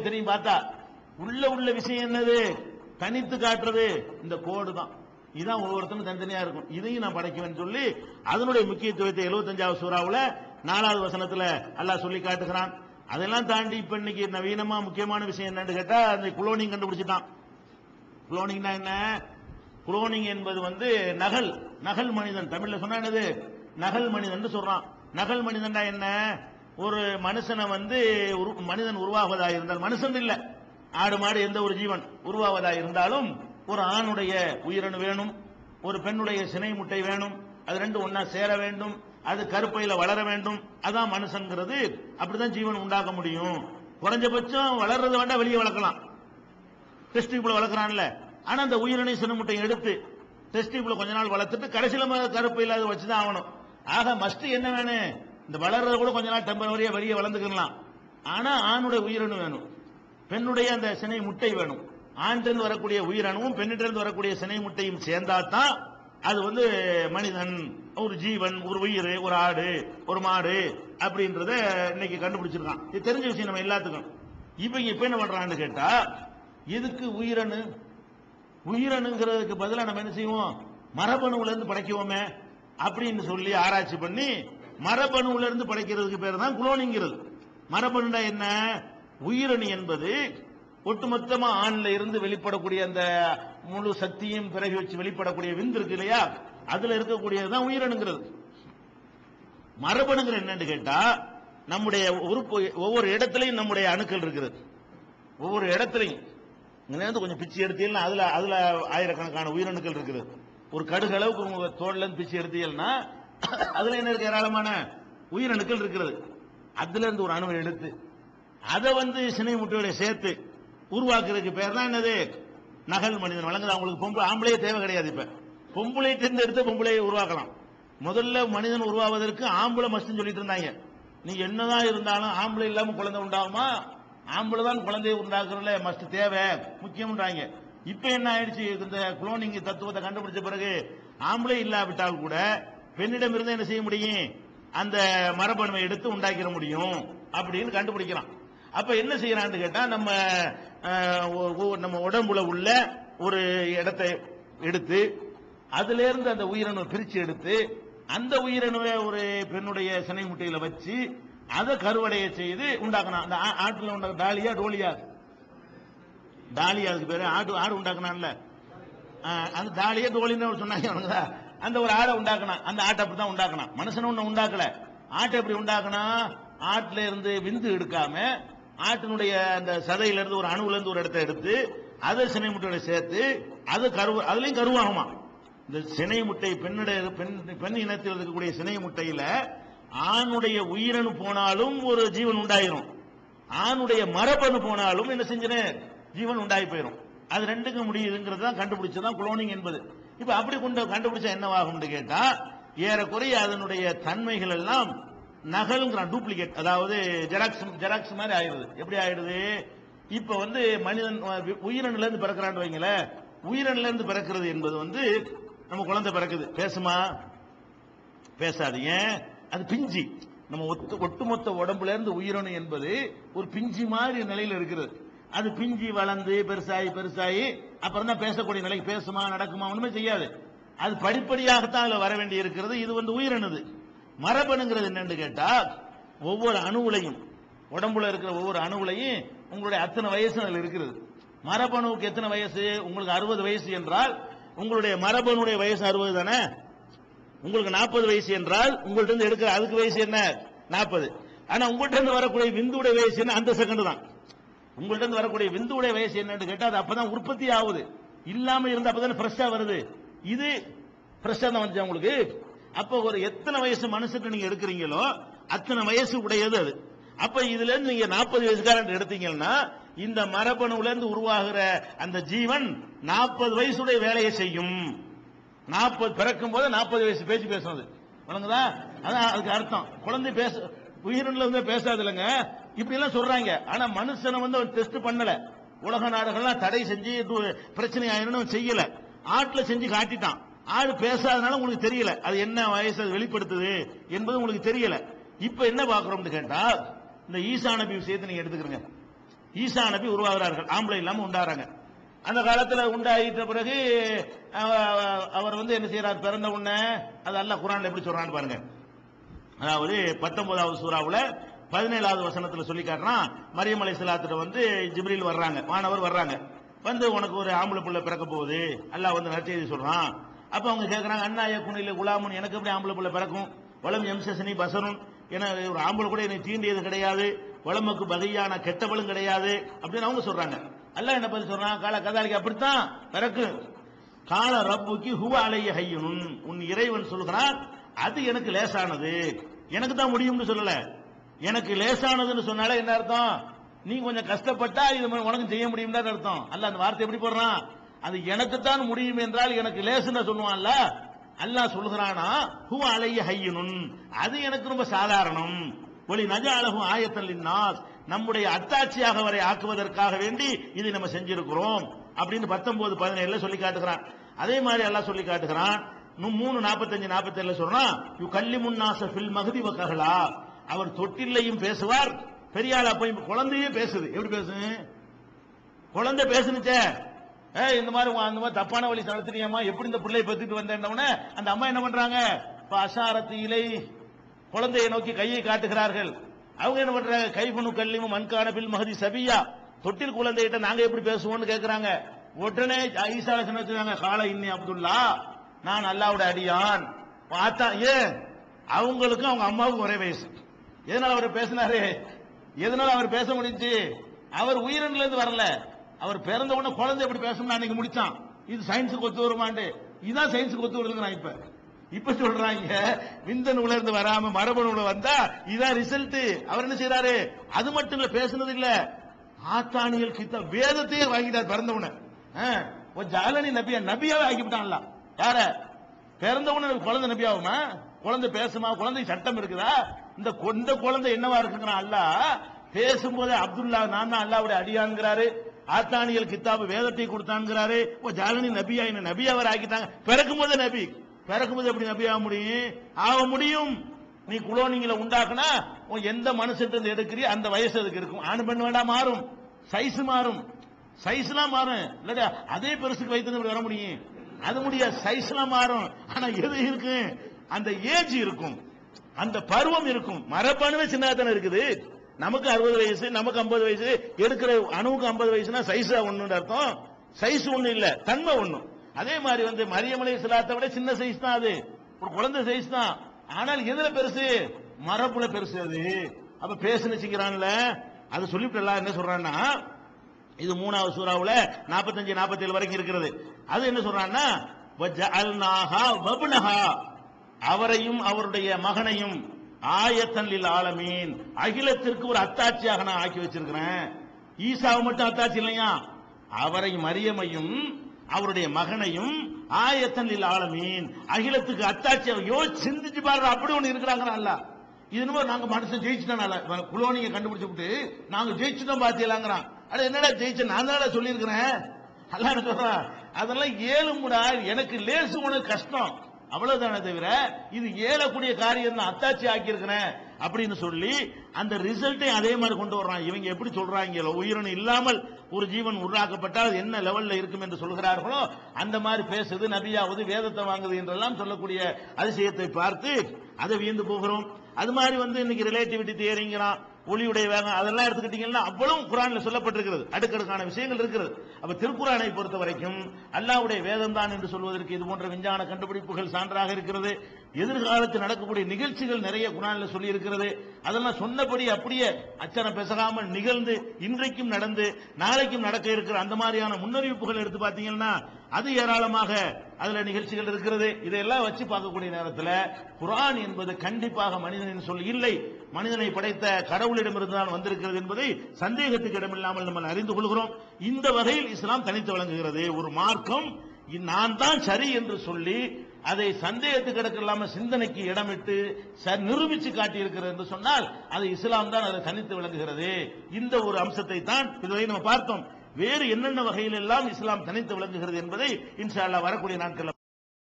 தெரியும் பார்த்தா. உள்ள விஷயம் என்னது? தனித்து காட்டுறது இந்த கோடு தான். இதுதான் ஒவ்வொருத்தரும் தனித்தனியா இருக்கும். இதையும் நான் படைக்குவேன் சொல்லி அதனுடைய முக்கியத்துவத்தை 75வது சூறாவுல 4வது வசனத்துல அல்லாஹ் சொல்லி காட்டுகிறான். அதெல்லாம் தாண்டி இப்ப இன்னைக்கு நவீனமா முக்கியமான விஷயம் என்னன்னு கேட்டா அந்த குளோனிங் கண்டுபிடிச்சிட்டான். குளோனிங்னா என்ன? குளோனிங் என்பது நகல் மனிதன். தமிழ்ல சொன்னா என்னது? நகல் மனிதன் சொல்றான். நகல் மனிதன்டா என்ன? ஒரு மனுஷனை மனிதன் உருவாவதா இருந்தால், மனுஷன் இல்ல, ஆடு மாடு எந்த ஒரு ஜீவன் உருவாவதா இருந்தாலும் ஒரு ஆணுடைய உயிரணு வேணும், ஒரு பெண்ணுடைய சினை முட்டை வேணும், அது ரெண்டும் ஒன்னா சேர வேண்டும், அது கருப்பையில வளர வேண்டும். அதான் மனுஷங்கிறது. அப்படிதான் ஜீவன் உண்டாக்க முடியும். குறைஞ்சபட்சம் வளர்றது வேண்டாம், வெளியே வளர்க்கலாம். டெஸ்ட் டியூப்ல வளர்க்கறான்ல, ஆனா அந்த உயிரணை சினை முட்டையை எடுத்து டெஸ்ட் டியூப்ல கொஞ்ச நாள் வளர்த்துட்டு கடைசியில கருப்பையில அதை வச்சுதான் ஆகணும். ஆக மஸ்ட் என்ன வேணும்? இந்த வளர்றத கூட கொஞ்ச நாள் டெம்பரவரியா வெளியே வளர்ந்துக்கலாம். ஆனா ஆணுடைய உயிரணு வேணும், பெண்ணுடைய அந்த சினை முட்டை வேணும். ஆணிலிருந்து வரக்கூடிய உயிரணுவும் பெண்ணிலிருந்து வரக்கூடிய சினை முட்டையும் சேர்ந்தாதான் அது மனிதன், ஒரு ஜீவன், ஒரு உயிர், ஒரு ஆடு, ஒரு மாடு அப்படின்றத இன்னைக்கு கண்டுபிடிச்சிருக்கான். இது தெரிஞ்ச விஷயம் நம்ம எல்லாத்துக்கும். இப்ப என்ன பண்றான்னு கேட்டா, எதுக்கு உயிரணுங்கிறதுக்கு பதிலா நம்ம என்ன செய்வோம்? மரபணுல இருந்து படைக்குவோமே அப்படின்னு சொல்லி ஆராய்ச்சி பண்ணி மரபணுல இருந்து படைக்கிறதுக்கு பேர் தான் குளோனிங்கிறது. மரபணுனா என்ன? உயிரணு என்பது ஒட்டுமொத்தமா ஆண்ல இருந்து வெளிப்படக்கூடிய அந்த முழு சக்தியும் பிறகு வச்சு வெளிப்படக்கூடிய விந்து இருக்கு இல்லையா, அதுல இருக்கக்கூடியதுதான் உயிரணுங்கிறது. மரபணுங்கிற என்னன்னு கேட்டா, நம்முடைய உறுப்பு ஒவ்வொரு இடத்துலையும் நம்முடைய அணுக்கள் இருக்குது. ஒவ்வொரு இடத்துலையும் கொஞ்சம் பிச்சு எடுத்தீங்கன்னா அதுல ஆயிரக்கணக்கான உயிரணுக்கள் இருக்குது. ஒரு கடுகு அளவுக்கு உங்க தோல்ல இருந்து பிச்சு எடுத்தீங்கன்னா அதுல என்ன இருக்கு? ஏராளமான உயிரணுக்கள் இருக்கிறது. அதுல இருந்து ஒரு அணுவை எடுத்து அதை சினை முட்டையோட சேர்த்து உருவாக்குறதுக்கு பேர் தான் என்னது? நகல் மனிதன். வழங்குது. அவங்களுக்கு ஆம்பளையே தேவை கிடையாது. இப்ப பொம்பளை தேர்ந்து எடுத்து பொம்பளையை உருவாக்கலாம். முதல்ல மனிதன் உருவாவதற்கு ஆம்பளை மஸ்ட்னு சொல்லிட்டு இருந்தாங்க. நீங்க என்னதான் இருந்தாலும் ஆம்பளை இல்லாம குழந்தை உண்டாகுமா? ஆம்பளை தான் குழந்தையை உண்டாக்குறதுல மஸ்ட் தேவை, முக்கியம்ன்றாங்க. இப்ப என்ன ஆயிடுச்சு? இந்த குளோனிங் தத்துவத்தை கண்டுபிடிச்ச பிறகு ஆம்பளை இல்லாவிட்டால் கூட பெண்ணிடம் இருந்து என்ன செய்ய முடியும்? அந்த மரபணுவை எடுத்து உண்டாக்கிற முடியும் அப்படின்னு கண்டுபிடிக்கிறான். அப்ப என்ன செய்யறான்னு கேட்டா, நம்ம உடம்புல உள்ள ஒரு இடத்தை எடுத்து அதுல இருந்து அந்த உயிரணு பிரிச்சு எடுத்து அந்த உயிரணுவை ஒரு பெண்ணுடைய சினை முட்டையில வச்சு அதை கருவடைய செய்து உண்டாக்கணும். அந்த ஆட்டுல உண்டாக்க டாலியா அதுக்கு பேரு ஆடு உண்டாக்கணும்ல, அந்த டாலியா டோலின்னு சொன்னாங்க. அந்த ஒரு ஆடை உண்டாக்கணும். அந்த ஆட்டை அப்படித்தான் உண்டாக்கணும். மனுஷன் ஒண்ணு உண்டாக்கல. ஆட்டை எப்படி உண்டாக்கணும்? ஆட்டுல இருந்து விந்து எடுக்காம ஆட்டினுடைய அந்த சதையில இருந்து ஒரு அணுல இருந்து ஒரு இடத்தை எடுத்து அதை சினை முட்டையோட சேர்த்து அது அதுலயும் கருவாகுமா. இந்த சினை முட்டை பெண் இனத்தில் இருக்கக்கூடிய சினை முட்டையில ஆணுடைய உயிரணு போனாலும் ஒரு ஜீவன் உண்டாயிரும், ஆணுடைய மரபணு போனாலும் என்ன செஞ்சனே ஜீவன் உண்டாகி போயிடும். அது ரெண்டுக்கும் முடியுதுங்கிறது தான் கண்டுபிடிச்சதான் குளோனிங் என்பது. இப்ப அப்படி கண்டுபிடிச்சா என்னவாகும் கேட்டா, ஏறக்குறைய அதனுடைய தன்மைகள் எல்லாம் நகல்ங்கிறான், டூப்ளிகேட், அதாவது ஜெராக்ஸ் மாதிரி ஆயிடுது. எப்படி ஆயிடுது? இப்ப மனிதன் உயிரணுல இருந்து பிறக்கிறான்னு வைங்கள, உயிரணுல இருந்து பிறக்கிறது என்பது நம்ம குழந்தை பிறக்குது, பேசுமா? பேசாதீங்க. அது பிஞ்சி. நம்ம ஒட்டுமொத்த உடம்புல இருந்து உயிரணு என்பது ஒரு பிஞ்சி மாதிரி நிலையில் இருக்கிறது. அது பிஞ்சி வளர்ந்து பெருசாகி அப்புறம் தான் பேசக்கூடிய நிலைக்கு, பேசுமா, நடக்குமா, ஒண்ணுமே செய்யாது. அது படிப்படியாகத்தான் அதுல வர வேண்டி இருக்கிறது. இது உயிரணுது. மரபணுங்கிறது என்னன்னு கேட்டா, ஒவ்வொரு அணுவுலையும், உடம்புல இருக்கிற ஒவ்வொரு அணுவுலையும் உங்களுடைய அத்தனை வயசு அதுல இருக்கிறது. மரபணுவுக்கு எத்தனை வயசு? உங்களுக்கு 60 வயசு என்றால் உங்களுடைய மரபணுடைய வயசு 60 தானே. உங்களுக்கு 40 வயசு என்றால் உங்கள்ட்ட இருந்து எடுக்கிற அதுக்கு வயசு என்ன? 40. ஆனா உங்கள்ட்ட இருந்து வரக்கூடிய விந்துடைய வயசு என்ன? அந்த செகண்ட் தான். உங்கள்ட்ட இருந்து வரக்கூடிய விந்துடைய வயசு என்னன்னு கேட்டா, அது அப்பதான் உற்பத்தி ஆகுது. இல்லாம இருந்தா அப்பதான் ஃப்ரெஷ்ஷா வருது. இது ஃப்ரெஷ்ஷா தான் வந்துச்சு உங்களுக்கு. அப்ப ஒரு எத்தனை வயசு மனுஷன் நீங்க எடுக்கிறீங்களோ அத்தனை வயசு உடையது அது. அப்ப இதுல இருந்து நீங்க 40 வயசுக்காரன் எடுத்தீங்கன்னா இந்த மரபணுல இருந்து உருவாகிற அந்த ஜீவன் 40 வயசுடைய வேலையை செய்யும். 40 பிறக்கும் போது 40 வயசு பேச்சு பேசுறது வழங்குதா? அதான் அதுக்கு அர்த்தம். குழந்தை உயிரினல பேசாது இல்லைங்க, இப்படி எல்லாம் சொல்றாங்க. ஆனா மனுஷனை ஒரு டெஸ்ட் பண்ணல. உலக நாடுகள்லாம் தடை செஞ்சு பிரச்சனை ஆயிரும் செய்யல. ஆட்டுல செஞ்சு காட்டிட்டான். ஆடு பேசாதனால உங்களுக்கு தெரியல அது என்ன வயசு வெளிப்படுத்துது என்பது உங்களுக்கு தெரியல. இப்ப என்ன பாக்குறோம் கேட்டா, இந்த ஈசா நபி விஷயத்தை நீங்க எடுத்துக்கிறீங்க. ஈசா நபி உருவாகிறார்கள், ஆம்பளை இல்லாம உண்டாறாங்க. அந்த காலத்துல உண்டாயிட்ட பிறகு அவர் வந்து என்ன செய்யறார், பிறந்த உடனே அது அல்லாஹ் குர்ஆன்ல எப்படி சொல்றான்னு பாருங்க. அதாவது 19வது சூராவுல 17வது வசனத்துல சொல்லி காட்டுறான், மரியம் அலைஹிஸ்ஸலாத்துட்ட வந்து ஜிப்ரீல் வர்றாங்க, வானவர் வர்றாங்க, வந்து உனக்கு ஒரு ஆம்பளை புள்ள பிறக்க போகுது, அல்லாஹ் வந்து நற்செய்தி சொல்றான். அப்ப அவங்க கேட்கறாங்க, அண்ணா யகுனில குலாமுன், எனக்கு எப்படி ஆம்பளை புள்ள பிறக்கும், வலம் எம்சசனி பசருன், என ஒரு ஆம்பளை கூட என்னை தீண்டியது கிடையாது, வளமுக்கு பகையான கெட்டவளும் கிடையாது அப்படின்னு அவங்க சொல்றாங்க. அல்லாஹ் என்ன பதில் சொல்றான், கால கதாலிக்கு அப்படித்தான் பிறக்கு. கால ரப்புக்கு ஹுவ அலைய ஹய்யுன், உன் இறைவன் சொல்கிறான் அது எனக்கு லேசானது, எனக்கு தான் முடியும்னு சொல்லல, எனக்கு லேசானதுன்னு சொன்னாலே என்ன அர்த்தம், நீ கொஞ்சம் கஷ்டப்பட்டா இது உனக்கு செய்ய முடியும் அர்த்தம். அல்லாஹ் அந்த வார்த்தை எப்படி போடுறான், அது எனக்கு தான் முடியும் என்றால் எனக்கு லேசுன்னு சொல்லுவான்ல, அல்லாஹ் சொல்கிறானா ஹுவ அலைய ஹய்யுன், அது எனக்கு ரொம்ப சாதாரணம். ஒளி நஜஅலஹு ஆயத்தன் லின்னாஸ், நம்முடைய அத்தாட்சியாக அவரை ஆக்குவதற்காக வேண்டி இதை நம்ம செஞ்சிருக்கிறோம் அப்படின்னு 19-17 சொல்லி காட்டுகிறான். அதே மாதிரி அல்லாஹ் சொல்லி காட்டுகிறான் 3:45-47 சொல்றான், யு கல்லிமுன் நாஸ ஃபில் மஹ்தி வ கஹலா, அவர் தொட்டிலையும் பேசுவார், பெரியாள போய் குழந்தையே பேசுது. எப்படி பேசுது, குழந்தை பேசுனுச்சே, இந்த மாதிரி அந்த மாதிரி தப்பான வழி நடத்துறியம்மா, எப்படி இந்த பிள்ளையை பெத்துட்டு வந்தேன்னே அந்த அம்மா என்ன பண்றாங்க, அஷாரத்து இலை, குழந்தையை நோக்கி கையை காட்டுகிறார்கள். அவங்க என்ன பண்றாங்க, கைபனு கல்லிமு மன்கான பில் மஹதி சபியா, தொட்டில் குழந்தைகிட்ட நாங்க எப்படி பேசுவோம்னு கேட்கிறாங்க. உடனே ஈசா சொன்னாங்க, கால இன்னி அப்துல்லா, நான் அல்லாஹ்வுடைய அடியான். பார்த்தா ஏன் அவங்களுக்கும் அவங்க அம்மாவுக்கும் ஒரே வயசு. எதனால அவர் பேசினாரு, எதனால அவர் பேச முடிஞ்சு, அவர் உயிரினில இருந்து வரல, அவர் பிறந்த உடனே குழந்தை எப்படி பேசணும்னு அன்னைக்கு முடிச்சான். இது சயின்ஸுக்கு ஒத்து வருமாண்டு, இதுதான் சயின்ஸுக்கு ஒத்து வருதுங்கிறான். இப்ப சொல்றாங்க விந்தணுல இருந்து வராம மரபணுல வந்தா இதான் ரிசல்ட். அவர் என்ன செய்யறாரு, அது மட்டும் இல்ல, பேசுனது இல்ல, ஆத்தானியல் கித்த வேதத்தையே வாங்கிட்டார் பிறந்தவன. ஜாலனி நபியா, நபியாவே ஆக்கிவிட்டான்ல. யார பிறந்தவன குழந்தை நபியாவுமா, குழந்தை பேசுமா, குழந்தை சட்டம் இருக்குதா, இந்த குழந்தை என்னவா இருக்குங்கிறான் அல்லாஹ். பேசும்போது அப்துல்லா நான் தான் அல்லாஹ்வுடைய அடியான்ங்கிறாரு, ஆத்தானியல் கித்தாபு வேதத்தை கொடுத்தான்ங்கிறாரு. ஜாலனி நபியா, என்ன நபியாவர் ஆக்கிட்டாங்க. பிறக்கும் போது நபி, பிறக்கும்போது எப்படி நபி ஆக முடியும், ஆக முடியும். நீ குளோனிங்ல உண்டாக்குனா எந்த மனுஷன் எடுக்கிறிய அந்த வயசு அதுக்கு இருக்கும். ஆண் பெண் வேண்டாம் மாறும், சைஸ் மாறும், சைஸ்லாம் மாறும். இல்லடா அதே பெருசுக்கு வைத்து வர முடியும், அது முடியாது, சைஸ்லாம் மாறும். ஆனா எது இருக்கு, அந்த ஏஜ் இருக்கும், அந்த பருவம் இருக்கும். மரபணுவே சின்னதான இருக்குது. நமக்கு 60 வயசு, நமக்கு 50 வயசு, எடுக்கிற அணுவுக்கு 50 வயசுனா சைஸா ஒண்ணு அர்த்தம், சைஸ் ஒண்ணு இல்ல, தன்மை ஒண்ணு. அதே மாதிரி வந்து மரியம் அலைஹிஸ்ஸலாத்தை விட சின்ன சைஸ் தான், அது ஒரு குழந்தை சைஸ் தான். ஆனால் எதுல பெருசு, மரபுல பெருசு அது. அப்ப பேசுனுச்சுக்கிறான்ல, அது சொல்லிட்டு எல்லாம் என்ன சொல்றான்னா, இது 3வது சூராவுல 45-47 வரைக்கும் இருக்கிறது. அது என்ன சொல்றான்னா, வஜஅல்நாஹா வப்னஹா, அவரையும் அவருடைய மகனையும் ஆயத்தன் லில் ஆலமீன், அகிலத்திற்கு ஒரு அத்தாட்சியாக நான் ஆக்கி வச்சிருக்கிறேன். ஈசாவை மட்டும் அத்தாட்சி இல்லையா, அவரை மரியமையும் அவருடைய மகனையும் ஆயத்தன் லில் ஆலமீன், அகிலத்துக்கு அத்தாட்சி. யோசிச்சு சிந்திச்சு பாருங்க, அப்படி ஒண்ணு இருக்கிறாங்க. அல்லாஹ் இது என்னமோ நாங்க மனுஷன் ஜெயிச்சுட்டோம், குளோனிங்க கண்டுபிடிச்சு விட்டு நாங்க ஜெயிச்சுட்டோம் பாத்தீங்களாங்கிறான். அட என்னடா ஜெயிச்ச, நான் தான் சொல்லியிருக்கிறேன். அல்லாஹ் என்ன சொல்றான், அதெல்லாம் ஏழுமுடா, எனக்கு லேசு உனக்கு கஷ்டம், அவ்வளவுதானே தவிர இது ஏழக்கூடிய காரியம் தான், அத்தாட்சி ஆக்கியிருக்கிறேன் அப்படின்னு சொல்லி அந்த ரிசல்ட்டை அதே மாதிரி கொண்டு வர்றான். இவங்க எப்படி சொல்றாங்களோ, உயிரினம் இல்லாமல் ஒரு ஜீவன் உருவாக்கப்பட்டால் என்ன லெவல்ல இருக்கும் என்று சொல்கிறார்களோ அந்த மாதிரி பேசுது, நபியாவது, வேதத்தை வாங்குது என்றெல்லாம் சொல்லக்கூடிய அதிசயத்தை பார்த்து அதை வியந்து போகிறோம். அது மாதிரி வந்து இன்னைக்கு ரிலேட்டிவிட்டி தியரிங்கிறான், ஒளியுடைய வேகம், அதெல்லாம் எடுத்துக்கிட்டீங்கன்னா அவ்வளவு குர்ஆன்ல சொல்லப்பட்டிருக்கிறது, அடுக்கடுக்கான விஷயங்கள் இருக்கிறது. அப்ப திருக்குர்ஆனை பொறுத்த வரைக்கும் அல்லாஹ்வுடைய வேதம் தான் என்று சொல்வதற்கு இது போன்ற விஞ்ஞான கண்டுபிடிப்புகள் சான்றாக இருக்கிறது. எதிர்காலத்தில் நடக்கக்கூடிய நிகழ்ச்சிகள் நிறைய குர்ஆன்ல சொல்லி இருக்கிறது. அதெல்லாம் சொன்னபடி அப்படியே அச்சரம் பெசகாமல் நிகழ்ந்து இன்றைக்கும் நடந்து நாளைக்கும் நடக்க இருக்கிற அந்த மாதிரியான முன்னறிவிப்புகள் எடுத்து பார்த்தீங்கன்னா அது ஏராளமாக அதுல நிகழ்ச்சிகள் இருக்கிறது. இதையெல்லாம் வச்சு பார்க்கக்கூடிய நேரத்தில் குர்ஆன் என்பது கண்டிப்பாக மனிதனின் சொல் இல்லை, மனிதனை படைத்த கடவுளிடமிருந்து தான் வந்திருக்கிறது என்பதை சந்தேகத்துக்கு இடமில்லாமல் நம்ம அறிந்து கொள்கிறோம். இந்த வகையில் இஸ்லாம் தனித்து வழங்குகிறது. ஒரு மார்க்கம் நான் தான் சரி என்று சொல்லி அதை சந்தேகத்துக்கு இடமில்லாமல் சிந்தனைக்கு இடமிட்டு நிரூபிச்சு காட்டி இருக்கிறது என்று சொன்னால் அது இஸ்லாம் தான் அதை தனித்து விளங்குகிறது. இந்த ஒரு அம்சத்தை தான் இதுவரை நம்ம பார்த்தோம். வேறு என்னென்ன வகையில் எல்லாம் இஸ்லாம் தனித்து விளங்குகிறது என்பதை இன்ஷா அல்லாஹ் வரக்கூடிய நாட்கள்